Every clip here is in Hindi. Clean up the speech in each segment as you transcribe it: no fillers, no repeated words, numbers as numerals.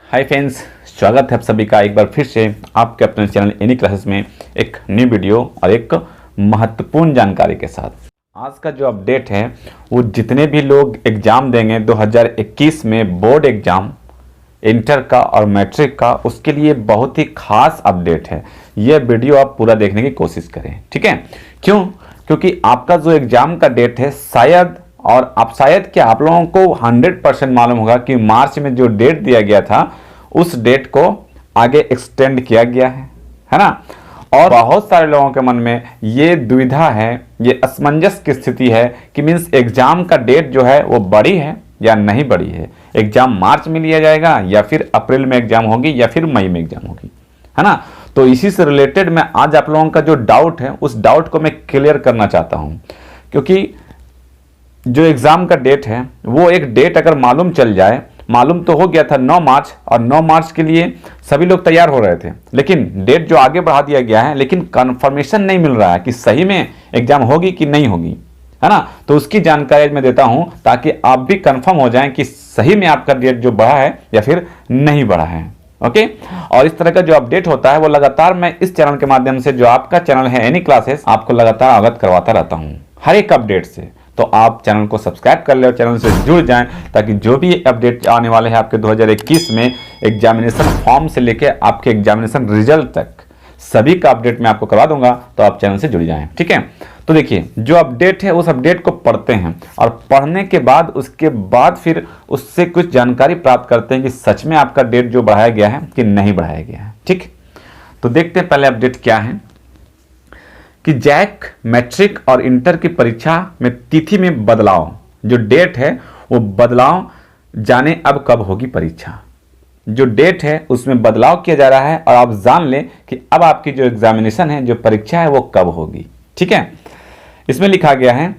हाय फ्रेंड्स, स्वागत है आप सभी का एक बार फिर से आपके अपने चैनल एनी क्लासेस में एक न्यू वीडियो और एक महत्वपूर्ण जानकारी के साथ। आज का जो अपडेट है वो जितने भी लोग एग्ज़ाम देंगे 2021 में बोर्ड एग्ज़ाम इंटर का और मैट्रिक का, उसके लिए बहुत ही खास अपडेट है। यह वीडियो आप पूरा देखने की कोशिश करें, ठीक है। क्योंकि आपका जो एग्ज़ाम का डेट है शायद क्या आप लोगों को 100% मालूम होगा कि मार्च में जो डेट दिया गया था उस डेट को आगे एक्सटेंड किया गया है ना। और बहुत सारे लोगों के मन में ये दुविधा है, ये असमंजस की स्थिति है कि मीन्स एग्जाम का डेट जो है वो बड़ी है या नहीं बड़ी है। एग्जाम मार्च में लिया जाएगा या फिर अप्रैल में एग्जाम होगी या फिर मई में एग्जाम होगी, है ना। तो इसी से रिलेटेड मैं आज आप लोगों का जो डाउट है उस डाउट को मैं क्लियर करना चाहता हूँ। क्योंकि जो एग्ज़ाम का डेट है वो एक डेट अगर मालूम चल जाए, मालूम तो हो गया था 9 मार्च, और 9 मार्च के लिए सभी लोग तैयार हो रहे थे, लेकिन डेट जो आगे बढ़ा दिया गया है, लेकिन कंफर्मेशन नहीं मिल रहा है कि सही में एग्ज़ाम होगी कि नहीं होगी, है ना। तो उसकी जानकारी मैं देता हूं ताकि आप भी कंफर्म हो जाएं कि सही में आपका डेट जो बढ़ा है या फिर नहीं बढ़ा है। ओके, और इस तरह का जो अपडेट होता है वो लगातार मैं इस चैनल के माध्यम से, जो आपका चैनल है एनी क्लासेस, आपको लगातार अवगत करवाता रहता हूं हर एक अपडेट से। तो आप चैनल को सब्सक्राइब कर ले और चैनल से जुड़ जाएं ताकि जो भी अपडेट आने वाले हैं आपके 2021 में एग्जामिनेशन फॉर्म से लेकर आपके एग्जामिनेशन रिजल्ट तक सभी का अपडेट मैं आपको करवा दूंगा। तो आप चैनल से जुड़ जाएं, ठीक है। तो देखिए, जो अपडेट है उस अपडेट को पढ़ते हैं और पढ़ने के बाद उसके बाद फिर उससे कुछ जानकारी प्राप्त करते हैं कि सच में आपका डेट जो बढ़ाया गया है कि नहीं बढ़ाया गया है, ठीक। तो देखते हैं पहले अपडेट क्या है कि जैक मैट्रिक और इंटर की परीक्षा में तिथि में बदलाव, जो डेट है वो बदलाव, जाने अब कब होगी परीक्षा। जो डेट है उसमें बदलाव किया जा रहा है और आप जान लें कि अब आपकी जो एग्जामिनेशन है, जो परीक्षा है वो कब होगी, ठीक है। इसमें लिखा गया है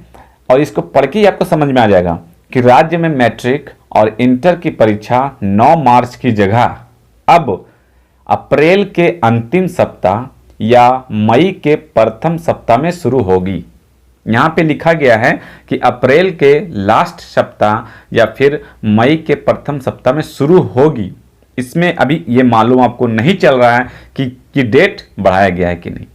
और इसको पढ़ के ही आपको समझ में आ जाएगा कि राज्य में मैट्रिक और इंटर की परीक्षा 9 मार्च की जगह अब अप्रैल के अंतिम सप्ताह या मई के प्रथम सप्ताह में शुरू होगी। यहाँ पे लिखा गया है कि अप्रैल के लास्ट सप्ताह या फिर मई के प्रथम सप्ताह में शुरू होगी। इसमें अभी ये मालूम आपको नहीं चल रहा है कि डेट बढ़ाया गया है कि नहीं।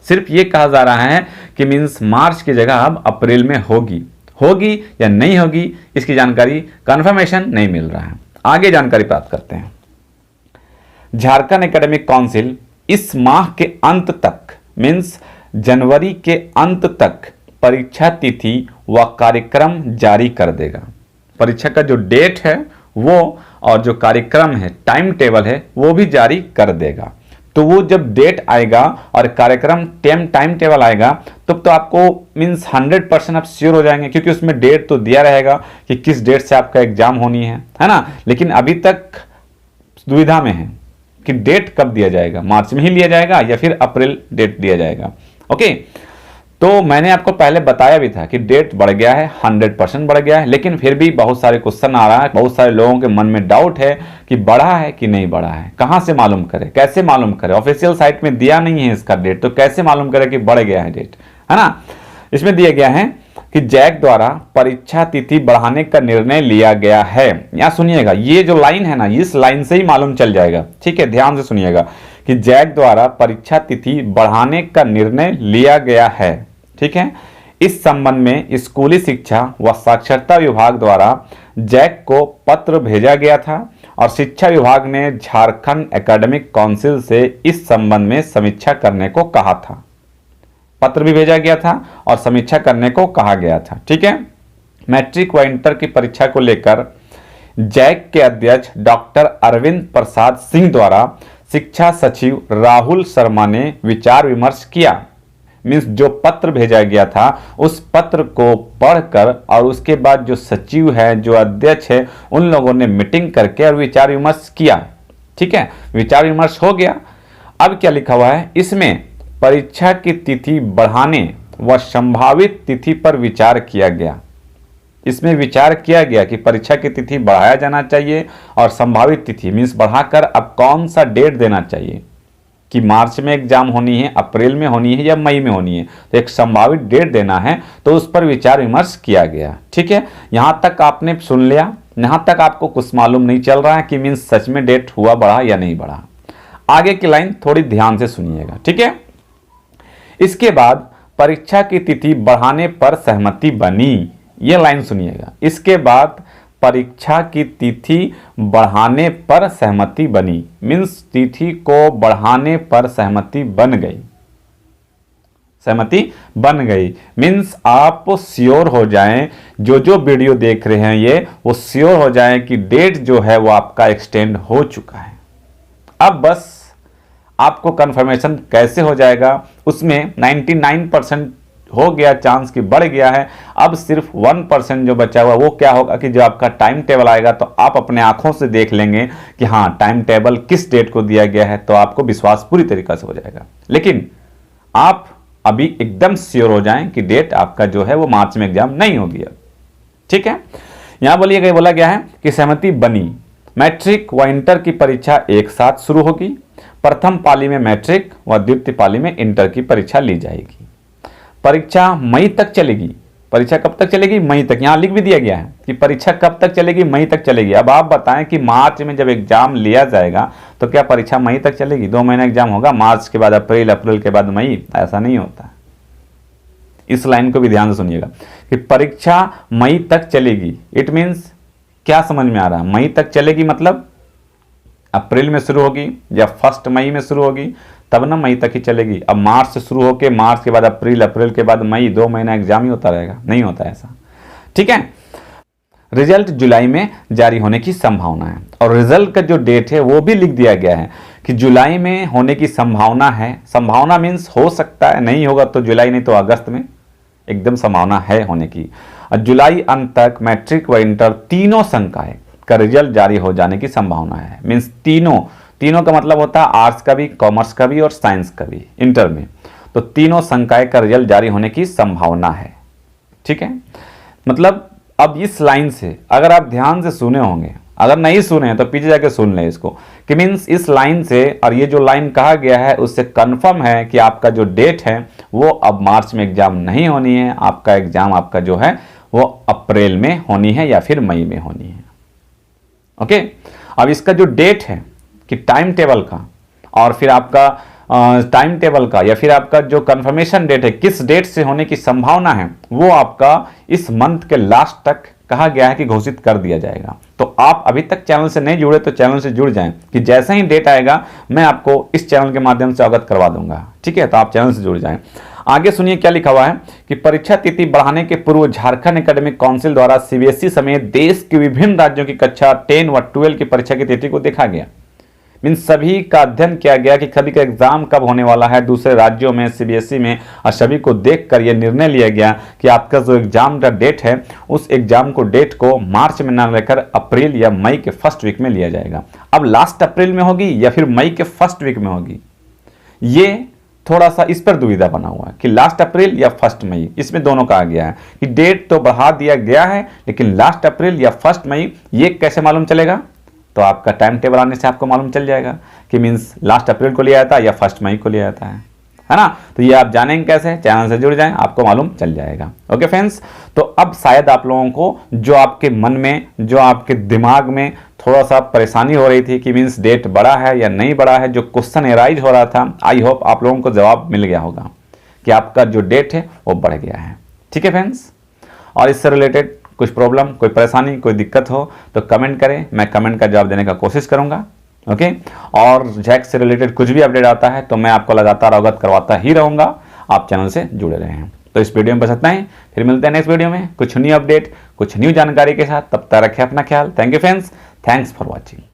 सिर्फ ये कहा जा रहा है कि मीन्स मार्च की जगह अब अप्रैल में होगी या नहीं होगी, इसकी जानकारी कंफर्मेशन नहीं मिल रहा है। आगे जानकारी प्राप्त करते हैं। झारखंड एकेडमिक काउंसिल इस माह के अंत तक, मीन्स जनवरी के अंत तक परीक्षा तिथि व कार्यक्रम जारी कर देगा। परीक्षा का जो डेट है वो और जो कार्यक्रम है, टाइम टेबल है, वो भी जारी कर देगा। तो वो जब डेट आएगा और कार्यक्रम टाइम टेबल आएगा तब तो आपको मीन्स 100% आप श्योर हो जाएंगे, क्योंकि उसमें डेट तो दिया रहेगा कि किस डेट से आपका एग्जाम होनी है ना। लेकिन अभी तक दुविधा में है कि डेट कब दिया जाएगा, मार्च में ही लिया जाएगा या फिर अप्रैल डेट दिया जाएगा। ओके, तो मैंने आपको पहले बताया भी था कि डेट बढ़ गया है, 100% बढ़ गया है, लेकिन फिर भी बहुत सारे क्वेश्चन आ रहा है, बहुत सारे लोगों के मन में डाउट है कि बढ़ा है कि नहीं बढ़ा है, कहां से मालूम करें, कैसे मालूम करें। ऑफिशियल साइट में दिया नहीं है इसका डेट, तो कैसे मालूम करें कि बढ़ गया है डेट, है ना। इसमें दिया गया है कि जैक द्वारा परीक्षा तिथि बढ़ाने का निर्णय लिया गया है। यहां सुनिएगा, ये जो लाइन है ना, इस लाइन से ही मालूम चल जाएगा, ठीक है। ध्यान से सुनिएगा कि जैक द्वारा परीक्षा तिथि बढ़ाने का निर्णय लिया गया है, ठीक है। इस संबंध में स्कूली शिक्षा व साक्षरता विभाग द्वारा जैक को पत्र भेजा गया था और शिक्षा विभाग ने झारखंड एकेडमिक काउंसिल से इस संबंध में समीक्षा करने को कहा था। पत्र भी भेजा गया था और समीक्षा करने को कहा गया था, ठीक है। मैट्रिक व इंटर की परीक्षा को लेकर जैक के अध्यक्ष डॉक्टर अरविंद प्रसाद सिंह द्वारा शिक्षा सचिव राहुल शर्मा ने विचार विमर्श किया। मीन्स जो पत्र भेजा गया था उस पत्र को पढ़कर और उसके बाद जो सचिव है, जो अध्यक्ष है, उन लोगों ने मीटिंग करके और विचार विमर्श किया, ठीक है। विचार विमर्श हो गया। अब क्या लिखा हुआ है इसमें, परीक्षा की तिथि बढ़ाने व संभावित तिथि पर विचार किया गया। इसमें विचार किया गया कि परीक्षा की तिथि बढ़ाया जाना चाहिए और संभावित तिथि मीन्स बढ़ाकर अब कौन सा डेट देना चाहिए कि मार्च में एग्जाम होनी है, अप्रैल में होनी है या मई में होनी है। तो एक संभावित डेट देना है, तो उस पर विचार विमर्श किया गया, ठीक है। यहां तक आपने सुन लिया, यहाँ तक आपको कुछ मालूम नहीं चल रहा है कि मीन्स सच में डेट हुआ बढ़ा या नहीं बढ़ा। आगे की लाइन थोड़ी ध्यान से सुनिएगा, ठीक है। इसके बाद परीक्षा की तिथि बढ़ाने पर सहमति बनी, ये लाइन सुनिएगा। इसके बाद परीक्षा की तिथि बढ़ाने पर सहमति बनी, मीन्स तिथि को बढ़ाने पर सहमति बन गई। सहमति बन गई मीन्स आप श्योर हो जाएं, जो वीडियो देख रहे हैं ये, वो श्योर हो जाएं कि डेट जो है वो आपका एक्सटेंड हो चुका है। अब बस आपको कंफर्मेशन कैसे हो जाएगा, उसमें 99% हो गया, चांस की बढ़ गया है। अब सिर्फ 1% जो बचा हुआ वो क्या होगा कि जो आपका टाइम टेबल आएगा तो आप अपने आंखों से देख लेंगे कि हाँ टाइम टेबल किस डेट को दिया गया है, तो आपको विश्वास पूरी तरीके से हो जाएगा। लेकिन आप अभी एकदम श्योर हो जाएं कि डेट आपका जो है वो मार्च में एग्जाम नहीं होगी अब, ठीक है। यहां बोला गया है कि सहमति बनी, मैट्रिक व इंटर की परीक्षा एक साथ शुरू होगी। प्रथम पाली में मैट्रिक व द्वितीय पाली में इंटर की परीक्षा ली जाएगी। परीक्षा मई तक चलेगी। परीक्षा कब तक चलेगी? मई तक। यहां लिख भी दिया गया है कि परीक्षा कब तक चलेगी? मई तक चलेगी। अब आप बताएं कि मार्च में जब एग्जाम लिया जाएगा तो क्या परीक्षा मई तक चलेगी? 2 महीना एग्जाम होगा, मार्च के बाद अप्रैल, अप्रैल के बाद मई, ऐसा नहीं होता। इस लाइन को भी ध्यान से सुनिएगा कि परीक्षा मई तक चलेगी। इट मीन्स क्या समझ में आ रहा है? मई तक चलेगी मतलब अप्रैल में शुरू होगी या 1 मई में शुरू होगी, तब ना मई तक ही चलेगी। अब मार्च से शुरू होकर मार्च के बाद अप्रैल, अप्रैल के बाद मई, 2 महीना एग्जाम ही होता रहेगा? नहीं होता ऐसा, ठीक है। रिजल्ट जुलाई में जारी होने की संभावना है, और रिजल्ट का जो डेट है वो भी लिख दिया गया है कि जुलाई में होने की संभावना है। संभावना मीन्स हो सकता है, नहीं होगा तो जुलाई, नहीं तो अगस्त में एकदम संभावना है होने की। और जुलाई अंत तक मैट्रिक व इंटर तीनों संकाय का रिजल्ट जारी हो जाने की संभावना है। मीन्स तीनों का मतलब होता है आर्ट्स का भी, कॉमर्स का भी और साइंस का भी इंटर में, तो तीनों संकाय का रिजल्ट जारी होने की संभावना है, ठीक है। मतलब अब इस लाइन से अगर आप ध्यान से सुने होंगे, अगर नहीं सुने तो पीछे जाके सुन लें इसको, कि मीन्स इस लाइन से और ये जो लाइन कहा गया है उससे कंफर्म है कि आपका जो डेट है वो अब मार्च में एग्जाम नहीं होनी है। आपका एग्जाम आपका जो है वो अप्रैल में होनी है या फिर मई में होनी है, ओके। अब इसका जो डेट है कि टाइम टेबल का, और फिर आपका टाइम टेबल का या फिर आपका जो कंफर्मेशन डेट है किस डेट से होने की संभावना है, वो आपका इस मंथ के लास्ट तक कहा गया है कि घोषित कर दिया जाएगा। तो आप अभी तक चैनल से नहीं जुड़े तो चैनल से जुड़ जाएं कि जैसे ही डेट आएगा मैं आपको इस चैनल के माध्यम से अवगत करवा दूंगा, ठीक है। तो आप चैनल से जुड़ जाएं। आगे सुनिए क्या लिखा हुआ है कि परीक्षा तिथि बढ़ाने के पूर्व झारखंड एकेडमिक काउंसिल द्वारा सीबीएसई समेत देश के विभिन्न राज्यों की कक्षा 10 व 12 की परीक्षा की तिथि को देखा गया। मीन्स सभी का अध्ययन किया गया कि सभी का एग्जाम कब होने वाला है दूसरे राज्यों में, सीबीएसई में, और सभी को देखकर यह निर्णय लिया गया कि आपका जो एग्जाम का डेट है उस एग्जाम को डेट को मार्च में ना लेकर अप्रैल या मई के फर्स्ट वीक में लिया जाएगा। अब लास्ट अप्रैल में होगी या फिर मई के फर्स्ट वीक में होगी, ये थोड़ा सा इस पर दुविधा बना हुआ है कि लास्ट अप्रैल या 1 मई, इसमें दोनों कहा गया है कि डेट तो बढ़ा दिया गया है लेकिन लास्ट अप्रैल या 1 मई, ये कैसे मालूम चलेगा? तो आपका टाइम टेबल आने से आपको मालूम चल जाएगा कि मीन्स लास्ट अप्रैल को लिया जाता है या 1 मई को लिया जाता है ना। तो ये आप जानेंगे कैसे? चैनल से जुड़ जाएं, आपको मालूम चल जाएगा, ओके फ्रेंड्स। तो अब शायद आप लोगों को जो आपके मन में, जो आपके दिमाग में थोड़ा सा परेशानी हो रही थी कि मीन्स डेट बढ़ा है या नहीं बढ़ा है, जो क्वेश्चन एराइज हो रहा था, आई होप आप लोगों को जवाब मिल गया होगा कि आपका जो डेट है वो बढ़ गया है, ठीक है फ्रेंड्स। और इससे रिलेटेड कुछ प्रॉब्लम, कोई परेशानी, कोई दिक्कत हो तो कमेंट करें, मैं कमेंट का जवाब देने का कोशिश करूंगा, ओके। और जैक से रिलेटेड कुछ भी अपडेट आता है तो मैं आपको लगातार अवगत करवाता ही रहूंगा, आप चैनल से जुड़े रहें। तो इस वीडियो में बस इतना ही, फिर मिलते हैं नेक्स्ट वीडियो में कुछ न्यू अपडेट, कुछ न्यू जानकारी के साथ। तब तक रखें अपना ख्याल। Thank you friends, thanks for watching.